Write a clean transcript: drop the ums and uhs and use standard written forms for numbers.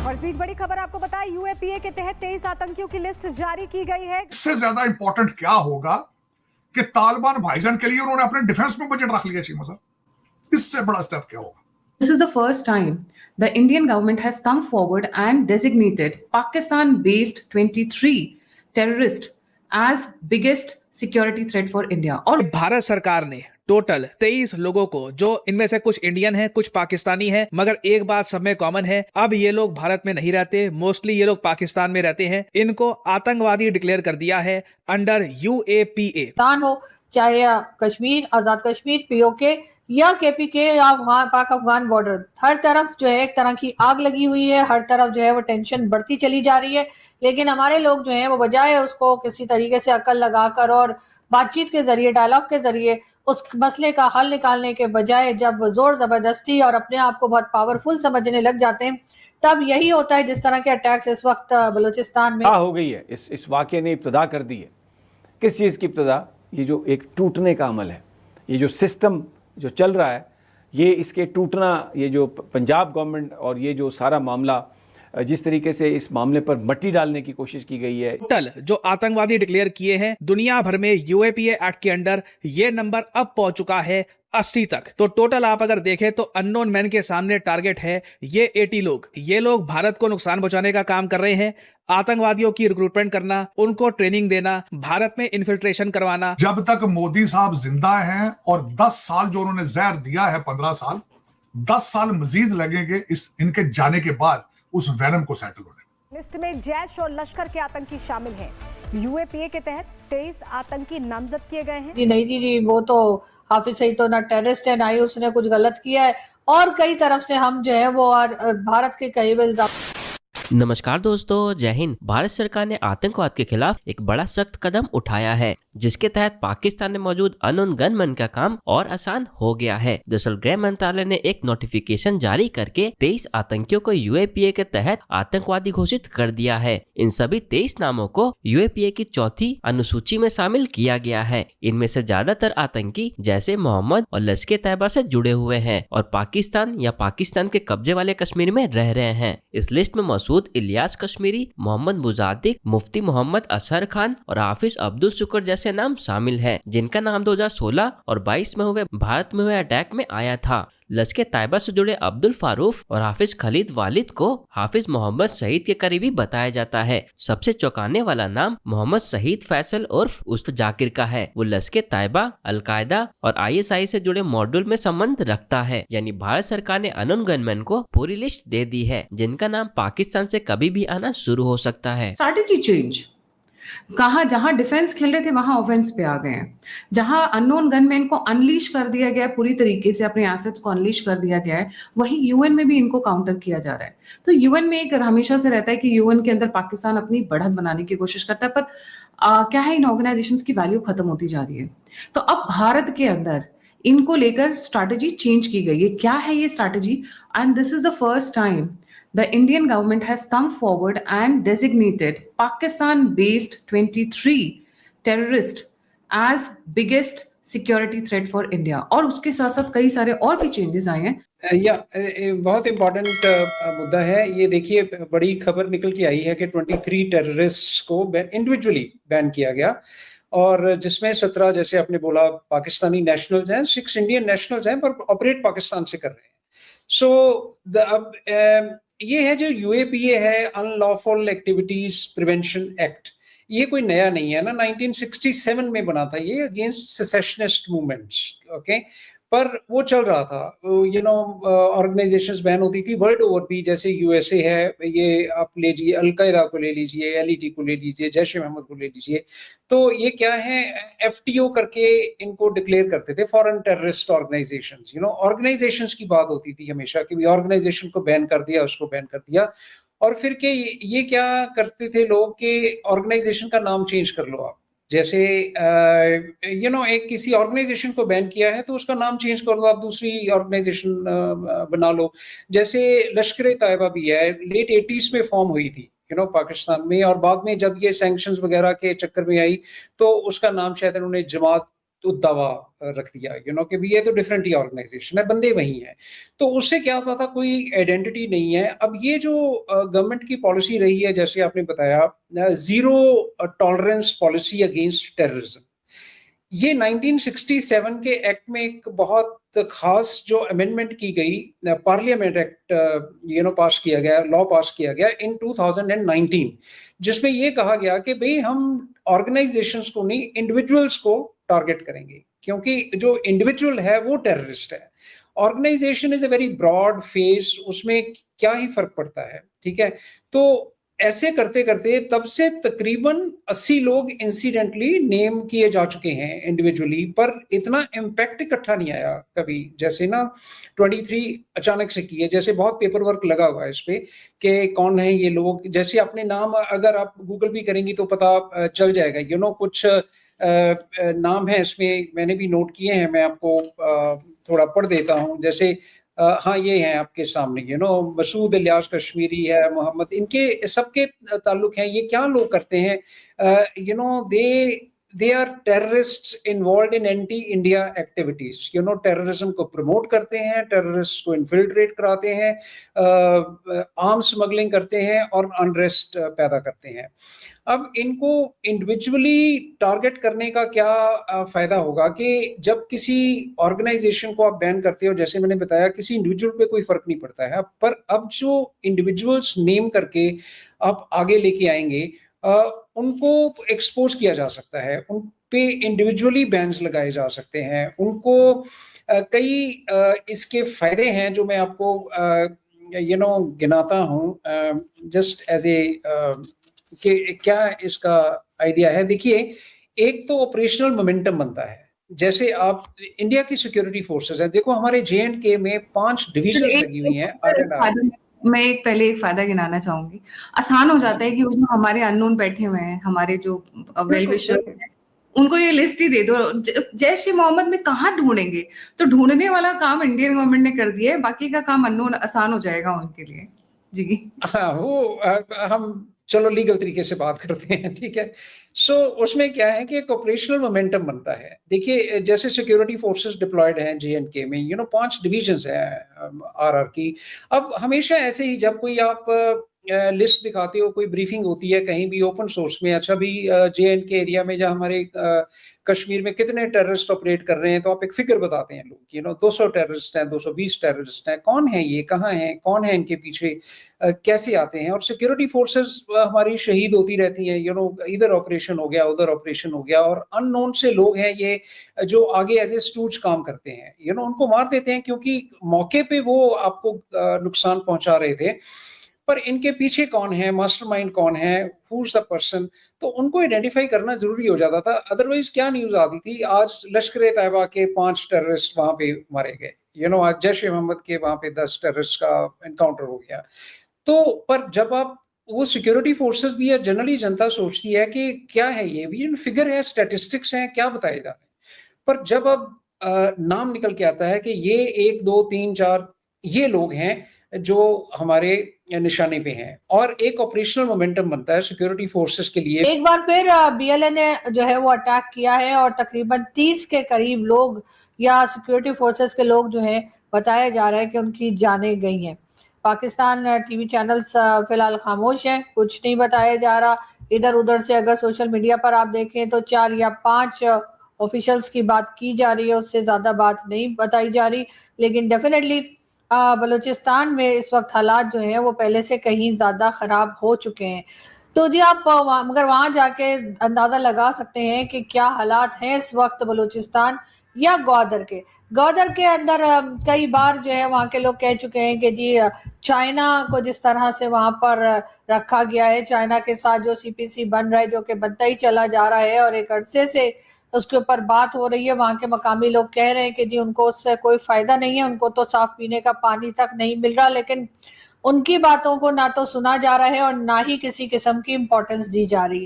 और इस बीच बड़ी खबर आपको बताएं, यूएपीए के तहत 23 आतंकियों की लिस्ट जारी की गई है। इससे ज्यादा इंपॉर्टेंट क्या होगा कि तालिबान भाईजान के लिए उन्होंने अपने डिफेंस में बजट रख लिया। चीमा साहब, इससे बड़ा स्टेप क्या होगा? This is the first time the Indian government has come forward and designated Pakistan-based 23 terrorists as biggest security threat for India. और भारत सरकार ने टोटल 23 लोगों को, जो इनमें से कुछ इंडियन हैं, कुछ पाकिस्तानी हैं, मगर एक बात सब में कॉमन है, अब ये लोग भारत में नहीं रहते, मोस्टली ये लोग पाकिस्तान में रहते हैं। इनको आतंकवादी डिक्लेयर कर दिया है अंडर यूएपीए। हो चाहे कश्मीर, आजाद कश्मीर, पीओके या केपीके या पाक अफगान बॉर्डर, हर तरफ जो है एक तरह की आग लगी हुई है, हर तरफ जो है वो टेंशन बढ़ती चली जा रही है। लेकिन हमारे लोग जो है वो बजाय उसको किसी तरीके से अकल लगाकर और बातचीत के जरिए, डायलॉग के जरिए उस मसले का हल निकालने के बजाय जब जोर जबरदस्ती और अपने आप को बहुत पावरफुल समझने लग जाते हैं, तब यही होता है जिस तरह के अटैक्स इस वक्त बलूचिस्तान में हो गई है। इस वाक़े ने इब्तिदा कर दी है। किस चीज़ की इब्तिदा? ये जो एक टूटने का अमल है, ये जो सिस्टम जो चल रहा है, ये इसके टूटना, ये जो पंजाब गवर्नमेंट और ये जो सारा मामला, जिस तरीके से इस मामले पर मट्टी डालने की कोशिश की गई है। टोटल जो आतंकवादी डिक्लेयर किए हैं दुनिया भर में यूएपीए एक्ट के अंडर, ये नंबर अब पहुंच चुका है 80 तक। तो टोटल आप अगर देखें तो अननोन मैन के सामने टारगेट है ये 80 लोग। ये लोग भारत को नुकसान पहुंचाने का काम कर रहे हैं, आतंकवादियों की रिक्रूटमेंट करना, उनको ट्रेनिंग देना, भारत में इन्फिल्ट्रेशन करवाना। जब तक मोदी साहब जिंदा हैं और 10 साल जो उन्होंने जहर दिया है, 15 साल, 10 साल मजीद लगेंगे इस इनके जाने के बाद उस वैनम को सेटल होने। लिस्ट में जैश और लश्कर के आतंकी शामिल हैं। यूएपीए के तहत 23 आतंकी नामजद किए गए हैं। जी नहीं जी, वो तो हाफिज सईद तो ना टेररिस्ट है, ना ही उसने कुछ गलत किया है, और कई तरफ से हम जो है वो भारत के कई इल्जाम। नमस्कार दोस्तों, जय हिंद। भारत सरकार ने आतंकवाद के खिलाफ एक बड़ा सख्त कदम उठाया है, जिसके तहत पाकिस्तान में मौजूद अननोन गनमैन का काम और आसान हो गया है। दरअसल गृह मंत्रालय ने एक नोटिफिकेशन जारी करके 23 आतंकियों को यूएपीए के तहत आतंकवादी घोषित कर दिया है। इन सभी 23 नामों को यूएपीए की चौथी अनुसूची में शामिल किया गया है। इनमें से ज्यादातर आतंकी जैसे मोहम्मद और लश्कर तैयबा से जुड़े हुए हैं और पाकिस्तान या पाकिस्तान के कब्जे वाले कश्मीर में रह रहे हैं। इस लिस्ट में मौजूद इलियास कश्मीरी, मोहम्मद मुजाद्दिक, मुफ्ती मोहम्मद असहर खान और हाफिज अब्दुल शुक्र जैसे नाम शामिल हैं, जिनका नाम 2016 और 22 में हुए भारत में हुए अटैक में आया था। लश्कर तैयबा से जुड़े अब्दुल फारूक और हाफिज खलीद वालिद को हाफिज मोहम्मद शहीद के करीबी बताया जाता है। सबसे चौंकाने वाला नाम मोहम्मद शहीद फैसल उर्फ उर्फ जाकिर का है। वो लश्कर तैयबा, अलकायदा और आईएसआई से जुड़े मॉड्यूल में संबंध रखता है। यानी भारत सरकार ने अननोन गनमैन को पूरी लिस्ट दे दी है, जिनका नाम पाकिस्तान से कभी भी आना शुरू हो सकता है। स्ट्रैटेजी चेंज, कहा जहां डिफेंस खेल रहे थे वहां ऑफेंस पे आ गए हैं। जहां अननोन गनमैन को अनलीश कर दिया गया है, पूरी तरीके से अपने एसेट्स को अनलीश कर दिया गया है, वहीं यूएन में भी इनको काउंटर किया जा रहा है। तो यूएन में एक हमेशा से रहता है कि यूएन के अंदर पाकिस्तान अपनी बढ़त बनाने की कोशिश करता है, पर क्या है, इन ऑर्गेनाइजेशंस की वैल्यू खत्म होती जा रही है। तो अब भारत के अंदर इनको लेकर स्ट्रैटेजी चेंज की गई है। क्या है ये strategy? And this is the first time the Indian government has come forward and designated Pakistan-based 23 terrorists as biggest security threat for India. और उसके साथ साथ कई सारे और भी चेंजेस आए हैं। बहुत इम्पोर्टेंट मुद्दा है ये। देखिए, बड़ी खबर निकल के आई है कि 23 टेररिस्ट्स को इंडिविजुअली बैन किया गया, और जिसमें 17 जैसे आपने बोला पाकिस्तानी नेशनल्स हैं, 6 इंडियन नेशनल्स हैं, पर ऑपरेट पाकिस्तान से कर रहे हैं। सो अब ये है जो यूएपीए है, अनलॉफुल एक्टिविटीज प्रिवेंशन एक्ट, ये कोई नया नहीं है ना, 1967 में बना था ये, अगेंस्ट सेसेशनिस्ट मूवमेंट्स। ओके, पर वो चल रहा था, ऑर्गेनाइजेशंस बैन होती थी वर्ल्ड ओवर भी, जैसे यूएसए है, ये आप ले लीजिए, अलकायदा को ले लीजिए, एलईटी को ले लीजिए, जैश ए मोहम्मद को ले लीजिए। तो ये क्या है, एफटीओ करके इनको डिक्लेयर करते थे, फॉरेन टेररिस्ट ऑर्गेनाइजेशंस। ऑर्गेनाइजेशंस की बात होती थी हमेशा कि ऑर्गेनाइजेशन को बैन कर दिया, उसको बैन कर दिया, और फिर के ये क्या करते थे लोग कि ऑर्गेनाइजेशन का नाम चेंज कर लो आप। जैसे एक किसी ऑर्गेनाइजेशन को बैन किया है तो उसका नाम चेंज कर दो, आप दूसरी ऑर्गेनाइजेशन बना लो। जैसे लश्कर तैयबा भी है, लेट 80s में फॉर्म हुई थी पाकिस्तान में, और बाद में जब ये सैंक्शंस वगैरह के चक्कर में आई तो उसका नाम शायद उन्होंने जमात तो दावा रख दिया कि भी ये तो डिफरेंट ही ऑर्गेनाइजेशन है, बंदे वही हैं। तो उससे क्या होता था, कोई आइडेंटिटी नहीं है। अब ये जो गवर्नमेंट की पॉलिसी रही है, जैसे आपने बताया, zero tolerance policy against terrorism, ये 1967 के एक्ट में एक बहुत खास जो अमेंडमेंट की गई, पार्लियामेंट एक्ट पास किया गया, लॉ पास किया गया इन 2019, जिसमें ये कहा गया कि भाई हम ऑर्गेनाइजेशंस को नहीं, इंडिविजुअल्स को टारगेट करेंगे, क्योंकि जो इंडिविजुअल है वो टेररिस्ट है। Organisation is a very broad face, उसमें क्या ही फर्क पड़ता है, ठीक है। तो ऐसे करते करते तब से तकरीबन 80 लोग इंसिडेंटली नेम किए जा चुके हैं इंडिविजुअली, पर इतना इम्पैक्ट इकट्ठा नहीं आया कभी। जैसे ना 23 अचानक से किए, जैसे बहुत पेपर वर्क लगा हुआ है इस पे कि कौन है ये लोग। जैसे अपने नाम अगर आप गूगल भी करेंगी तो पता चल जाएगा, कुछ नाम है इसमें, मैंने भी नोट किए हैं, मैं आपको थोड़ा पढ़ देता हूँ। जैसे हाँ, ये हैं आपके सामने, मसूद इलियास कश्मीरी है, मोहम्मद, इनके सबके ताल्लुक हैं। ये क्या लोग करते हैं, they are terrorists involved in anti-India activities, terrorism को प्रमोट करते हैं, टेररिस्ट को इन्फिल्ट्रेट कराते हैं, आर्म स्मगलिंग करते हैं और अनरेस्ट पैदा करते हैं। अब इनको इंडिविजुअली टारगेट करने का क्या फायदा होगा कि जब किसी ऑर्गेनाइजेशन को आप बैन करते हो, जैसे मैंने बताया, किसी इंडिविजुअल पे कोई फर्क नहीं पड़ता है, पर अब जो इंडिविजुअल्स नेम करके आप आगे लेके आएंगे, उनको एक्सपोज किया जा सकता है, उन पे इंडिविजुअली बैन्स लगाए जा सकते हैं, उनको कई इसके फायदे हैं जो मैं आपको गिनाता हूँ जस्ट एज ए कि क्या इसका आइडिया है। देखिए, एक तो ऑपरेशनल मोमेंटम बनता है। जैसे आप इंडिया की सिक्योरिटी फोर्सेस है, देखो हमारे J&K में 5 डिवीजन लगी हुई हैं। मैं पहले एक फायदा गिनाना चाहूंगी। आसान हो जाता है कि वो जो हमारे अननोन बैठे हुए हैं, हमारे जो वेल विशर हैं, उनको ये लिस्ट ही दे दो, जैश ए मोहम्मद में कहाँ ढूंढेंगे। तो ढूंढने वाला काम इंडियन गवर्नमेंट ने कर दिया है, बाकी का काम अननोन आसान हो जाएगा उनके लिए। जी हाँ, वो हम चलो लीगल तरीके से बात करते हैं, ठीक है। सो उसमें क्या है कि एक ऑपरेशनल मोमेंटम बनता है। देखिए, जैसे सिक्योरिटी फोर्सेस डिप्लॉयड हैं J&K में, 5 डिवीजन्स हैं RR की। अब हमेशा ऐसे ही जब कोई आप लिस्ट दिखाते हो, कोई ब्रीफिंग होती है कहीं भी ओपन सोर्स में, अच्छा भी J&K एरिया में जहाँ हमारे कश्मीर में कितने टेररिस्ट ऑपरेट कर रहे हैं, तो आप एक फिगर बताते हैं लोग, 200 टेररिस्ट हैं, 220 टेररिस्ट हैं, कौन है ये, कहाँ हैं, कौन है इनके पीछे, कैसे आते हैं। और सिक्योरिटी फोर्सेस हमारी शहीद होती रहती हैं, इधर ऑपरेशन हो गया, उधर ऑपरेशन हो गया, और अननोन से लोग हैं ये जो आगे एज ए स्टूज काम करते हैं, उनको मार देते हैं, क्योंकि मौके पे वो आपको नुकसान पहुंचा रहे थे, पर इनके पीछे कौन है, मास्टरमाइंड कौन है, हु इज द पर्सन, तो उनको आइडेंटिफाई करना जरूरी हो जाता था। अदरवाइज क्या न्यूज आती थी, आज लश्कर-ए-तैयबा के 5 टेररिस्ट वहां पे मारे गए, आज जैश-ए-मोहम्मद के वहां पे 10 टेररिस्ट का एनकाउंटर हो गया। तो पर जब आप वो सिक्योरिटी फोर्सेस भी है, जनरली जनता सोचती है कि क्या है ये भी फिगर है, स्टैटिस्टिक्स हैं, क्या बताए जा रहे हैं। पर जब अब नाम निकल के आता है कि ये 1 2 3 4 ये लोग हैं जो हमारे निशाने पे हैं, और एक ऑपरेशनल मोमेंटम बनता है सिक्योरिटी फोर्सेस के लिए। एक बार फिर BLA ने जो है वो अटैक किया है, और तकरीबन 30 के करीब लोग या सिक्योरिटी फोर्सेस के लोग जो है बताया जा रहा है कि उनकी जानें गई हैं। पाकिस्तान टीवी चैनल्स फिलहाल खामोश हैं, कुछ नहीं बताया जा रहा। इधर उधर से अगर सोशल मीडिया पर आप देखें तो 4 या 5 ऑफिशियल्स की बात की जा रही है, उससे ज्यादा बात नहीं बताई जा रही। लेकिन डेफिनेटली बलूचिस्तान में इस वक्त हालात जो हैं वो पहले से कहीं ज़्यादा ख़राब हो चुके हैं। तो जी आप मगर वहाँ जाके अंदाज़ा लगा सकते हैं कि क्या हालात हैं इस वक्त बलूचिस्तान या ग्वादर के अंदर। कई बार जो है वहाँ के लोग कह चुके हैं कि जी चाइना को जिस तरह से वहाँ पर रखा गया है, चाइना के साथ जो CPC बन रहा है, जो कि बनता ही चला जा रहा है और एक अरसे से उसके ऊपर बात हो रही है, वहाँ के मकामी लोग कह रहे हैं कि जी उनको उससे कोई फायदा नहीं है, उनको तो साफ पीने का पानी तक नहीं मिल रहा। लेकिन उनकी बातों को ना तो सुना जा रहा है और ना ही किसी किस्म की इम्पोर्टेंस दी जा रही है।